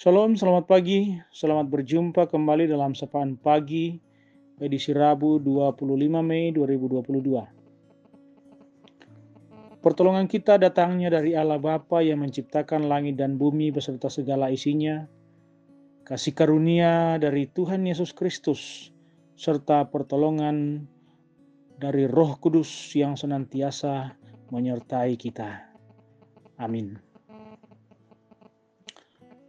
Shalom, selamat pagi. Selamat berjumpa kembali dalam Sapaan Pagi, edisi Rabu 25 Mei 2022. Pertolongan kita datangnya dari Allah Bapa yang menciptakan langit dan bumi beserta segala isinya, kasih karunia dari Tuhan Yesus Kristus, serta pertolongan dari Roh Kudus yang senantiasa menyertai kita. Amin.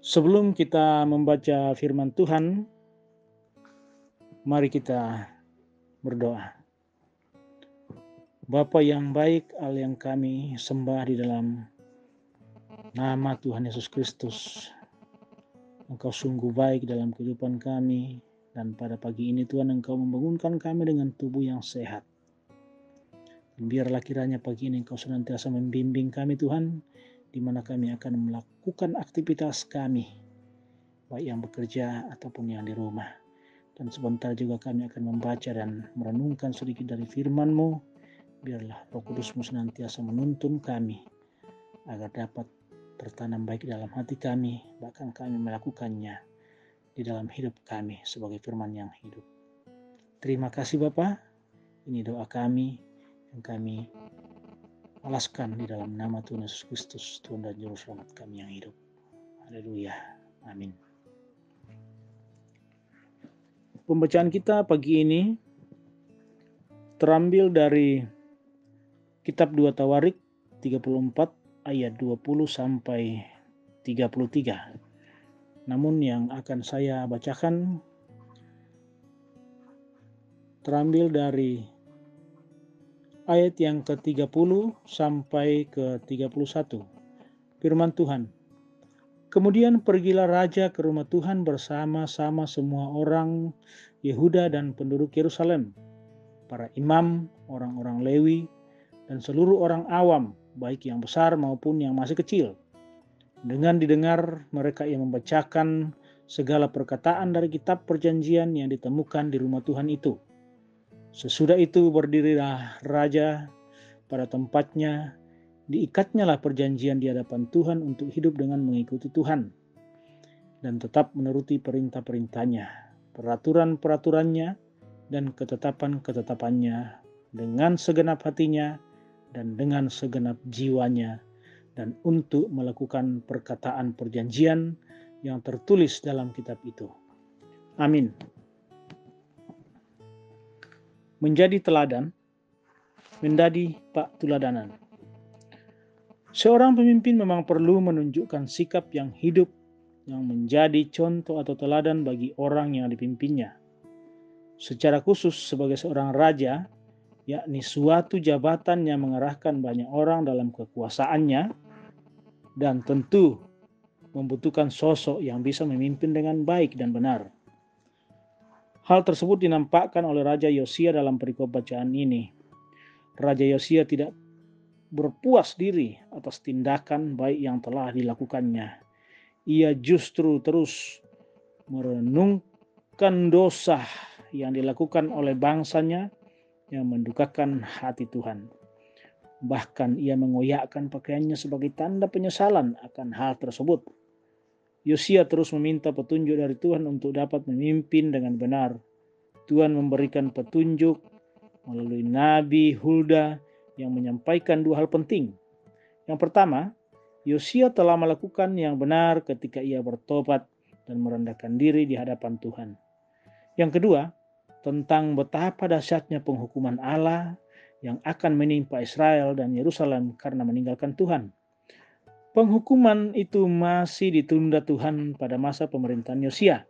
Sebelum kita membaca firman Tuhan, mari kita berdoa. Bapa yang baik, Allah yang kami sembah di dalam nama Tuhan Yesus Kristus. Engkau sungguh baik dalam kehidupan kami, dan pada pagi ini Tuhan Engkau membangunkan kami dengan tubuh yang sehat. Dan biarlah kiranya pagi ini Engkau senantiasa membimbing kami Tuhan, di mana kami akan melakukan aktivitas kami, baik yang bekerja ataupun yang di rumah. Dan sebentar juga kami akan membaca dan merenungkan sedikit dari firman-Mu. Biarlah Roh Kudus-Mu senantiasa menuntun kami agar dapat tertanam baik dalam hati kami, bahkan kami melakukannya di dalam hidup kami sebagai firman yang hidup. Terima kasih Bapa. Ini doa kami yang kami alaskan di dalam nama Tuhan Yesus Kristus, Tuhan dan Juru Selamat kami yang hidup. Haleluya. Amin. Pembacaan kita pagi ini terambil dari Kitab 2 Tawarik 34 ayat 20 sampai 33. Namun yang akan saya bacakan terambil dari ayat yang ke-30 sampai ke-31. Firman Tuhan. Kemudian pergilah raja ke rumah Tuhan bersama-sama semua orang Yehuda dan penduduk Yerusalem, para imam, orang-orang Lewi, dan seluruh orang awam, baik yang besar maupun yang masih kecil. Dengan didengar mereka yang membacakan segala perkataan dari kitab perjanjian yang ditemukan di rumah Tuhan itu. Sesudah itu berdirilah raja pada tempatnya, diikatnyalah perjanjian di hadapan Tuhan untuk hidup dengan mengikuti Tuhan, dan tetap menuruti perintah-perintahnya, peraturan-peraturannya, dan ketetapan-ketetapannya dengan segenap hatinya dan dengan segenap jiwanya, dan untuk melakukan perkataan perjanjian yang tertulis dalam kitab itu. Amin. Menjadi teladan, menjadi patuladanan. Seorang pemimpin memang perlu menunjukkan sikap yang hidup, yang menjadi contoh atau teladan bagi orang yang dipimpinnya. Secara khusus sebagai seorang raja, yakni suatu jabatan yang mengerahkan banyak orang dalam kekuasaannya, dan tentu membutuhkan sosok yang bisa memimpin dengan baik dan benar. Hal tersebut dinampakkan oleh Raja Yosia dalam perikop bacaan ini. Raja Yosia tidak berpuas diri atas tindakan baik yang telah dilakukannya. Ia justru terus merenungkan dosa yang dilakukan oleh bangsanya yang mendukakan hati Tuhan. Bahkan ia mengoyakkan pakaiannya sebagai tanda penyesalan akan hal tersebut. Yosia terus meminta petunjuk dari Tuhan untuk dapat memimpin dengan benar. Tuhan memberikan petunjuk melalui Nabi Hulda yang menyampaikan dua hal penting. Yang pertama, Yosia telah melakukan yang benar ketika ia bertobat dan merendahkan diri di hadapan Tuhan. Yang kedua, tentang betapa dahsyatnya penghukuman Allah yang akan menimpa Israel dan Yerusalem karena meninggalkan Tuhan. Penghukuman itu masih ditunda Tuhan pada masa pemerintahan Yosia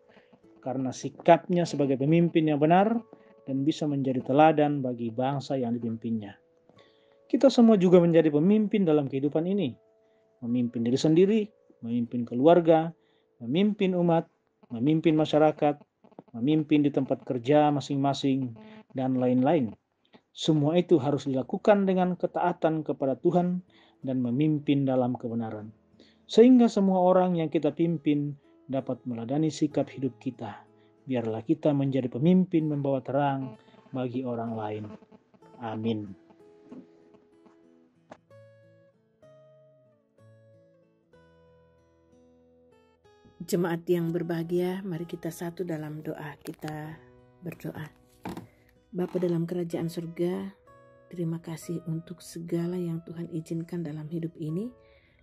karena sikapnya sebagai pemimpin yang benar dan bisa menjadi teladan bagi bangsa yang dipimpinnya. Kita semua juga menjadi pemimpin dalam kehidupan ini. Memimpin diri sendiri, memimpin keluarga, memimpin umat, memimpin masyarakat, memimpin di tempat kerja masing-masing, dan lain-lain. Semua itu harus dilakukan dengan ketaatan kepada Tuhan dan memimpin dalam kebenaran. Sehingga semua orang yang kita pimpin dapat meladani sikap hidup kita. Biarlah kita menjadi pemimpin membawa terang bagi orang lain. Amin. Jemaat yang berbahagia, mari kita satu dalam doa. Kita berdoa. Bapa dalam kerajaan surga, terima kasih untuk segala yang Tuhan izinkan dalam hidup ini.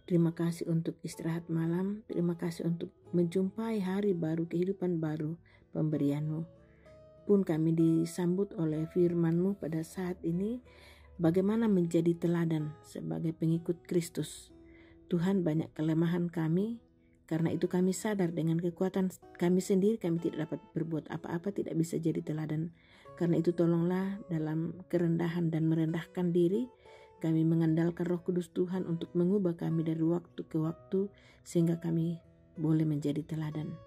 Terima kasih untuk istirahat malam. Terima kasih untuk menjumpai hari baru, kehidupan baru, pemberian-Mu. Pun kami disambut oleh firman-Mu pada saat ini, bagaimana menjadi teladan sebagai pengikut Kristus. Tuhan, banyak kelemahan kami, karena itu kami sadar dengan kekuatan kami sendiri kami tidak dapat berbuat apa-apa, tidak bisa jadi teladan. Karena itu tolonglah dalam kerendahan dan merendahkan diri, kami mengandalkan Roh Kudus Tuhan untuk mengubah kami dari waktu ke waktu sehingga kami boleh menjadi teladan.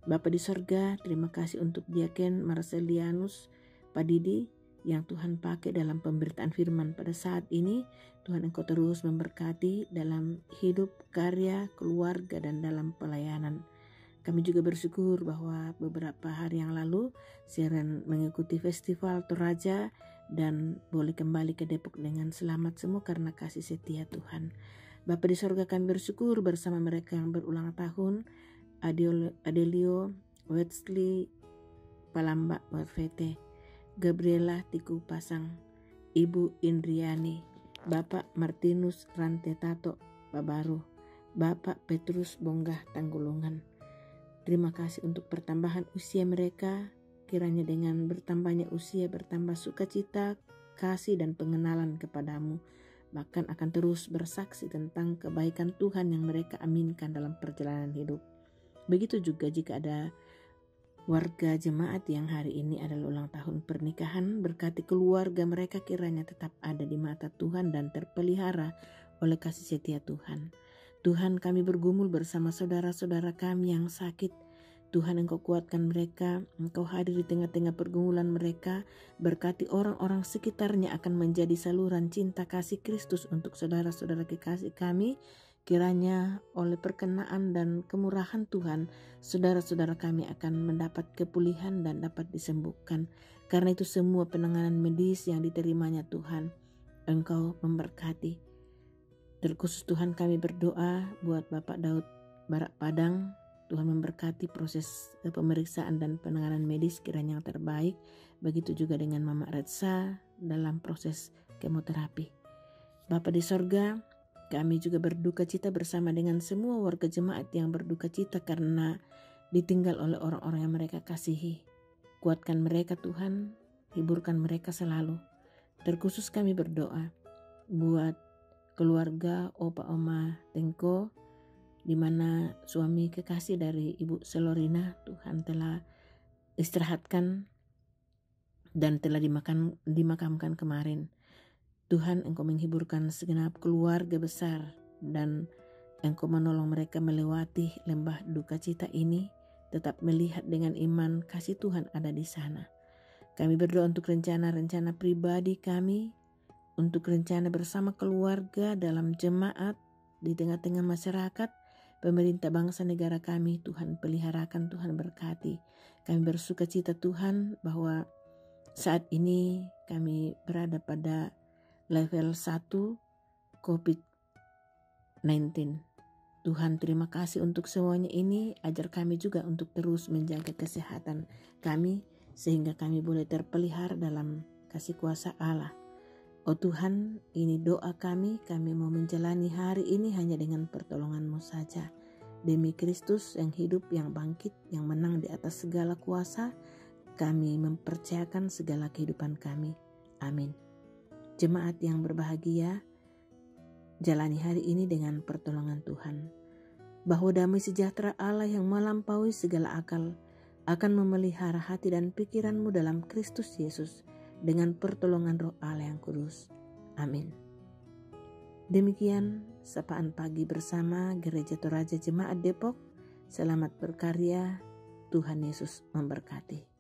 Bapa di sorga, terima kasih untuk Diaken Marcelianus Padidi yang Tuhan pakai dalam pemberitaan firman pada saat ini. Tuhan, Engkau terus memberkati dalam hidup, karya, keluarga, dan dalam pelayanan. Kami juga bersyukur bahwa beberapa hari yang lalu Siren mengikuti festival Toraja dan boleh kembali ke Depok dengan selamat semua karena kasih setia Tuhan. Bapa di sorga, kami bersyukur bersama mereka yang berulang tahun, Adelio, Wesley, Palamba, Warfete, Gabriela Tiku Pasang, Ibu Indriani, Bapak Martinus Rantetato Babaru, Bapak Petrus Bonggah Tanggulungan. Terima kasih untuk pertambahan usia mereka. Kiranya dengan bertambahnya usia bertambah sukacita, kasih dan pengenalan kepadamu. Bahkan akan terus bersaksi tentang kebaikan Tuhan yang mereka aminkan dalam perjalanan hidup. Begitu juga jika ada warga jemaat yang hari ini adalah ulang tahun pernikahan, berkati keluarga mereka kiranya tetap ada di mata Tuhan dan terpelihara oleh kasih setia Tuhan. Tuhan, kami bergumul bersama saudara-saudara kami yang sakit. Tuhan, Engkau kuatkan mereka, Engkau hadir di tengah-tengah pergumulan mereka, berkati orang-orang sekitarnya akan menjadi saluran cinta kasih Kristus untuk saudara-saudara kekasih kami. Kiranya oleh perkenaan dan kemurahan Tuhan, saudara-saudara kami akan mendapat kepulihan dan dapat disembuhkan. Karena itu semua penanganan medis yang diterimanya Tuhan, Engkau memberkati. Terkhusus Tuhan kami berdoa buat Bapak Daud Barak Padang. Tuhan memberkati proses pemeriksaan dan penanganan medis kiranya yang terbaik. Begitu juga dengan Mama Retsa dalam proses kemoterapi. Bapa di sorga, kami juga berduka cita bersama dengan semua warga jemaat yang berduka cita karena ditinggal oleh orang-orang yang mereka kasihi. Kuatkan mereka Tuhan, hiburkan mereka selalu. Terkhusus kami berdoa buat keluarga Opa Oma Tengko, di mana suami kekasih dari Ibu Selorina Tuhan telah istirahatkan dan telah dimakamkan kemarin. Tuhan, Engkau menghiburkan segenap keluarga besar dan Engkau menolong mereka melewati lembah duka cita ini, tetap melihat dengan iman kasih Tuhan ada di sana. Kami berdoa untuk rencana-rencana pribadi kami, untuk rencana bersama keluarga dalam jemaat, di tengah-tengah masyarakat, pemerintah bangsa negara kami. Tuhan peliharakan, Tuhan berkati. Kami bersuka cita Tuhan bahwa saat ini kami berada pada level 1 COVID-19. Tuhan, terima kasih untuk semuanya ini. Ajar kami juga untuk terus menjaga kesehatan kami sehingga kami boleh terpelihara dalam kasih kuasa Allah. Oh Tuhan, ini doa kami mau menjalani hari ini hanya dengan pertolongan-Mu saja. Demi Kristus yang hidup, yang bangkit, yang menang di atas segala kuasa, kami mempercayakan segala kehidupan kami. Amin. Jemaat yang berbahagia, jalani hari ini dengan pertolongan Tuhan. Bahwa damai sejahtera Allah yang melampaui segala akal akan memelihara hati dan pikiranmu dalam Kristus Yesus dengan pertolongan Roh Allah yang kudus. Amin. Demikian sapaan pagi bersama Gereja Toraja Jemaat Depok. Selamat berkarya, Tuhan Yesus memberkati.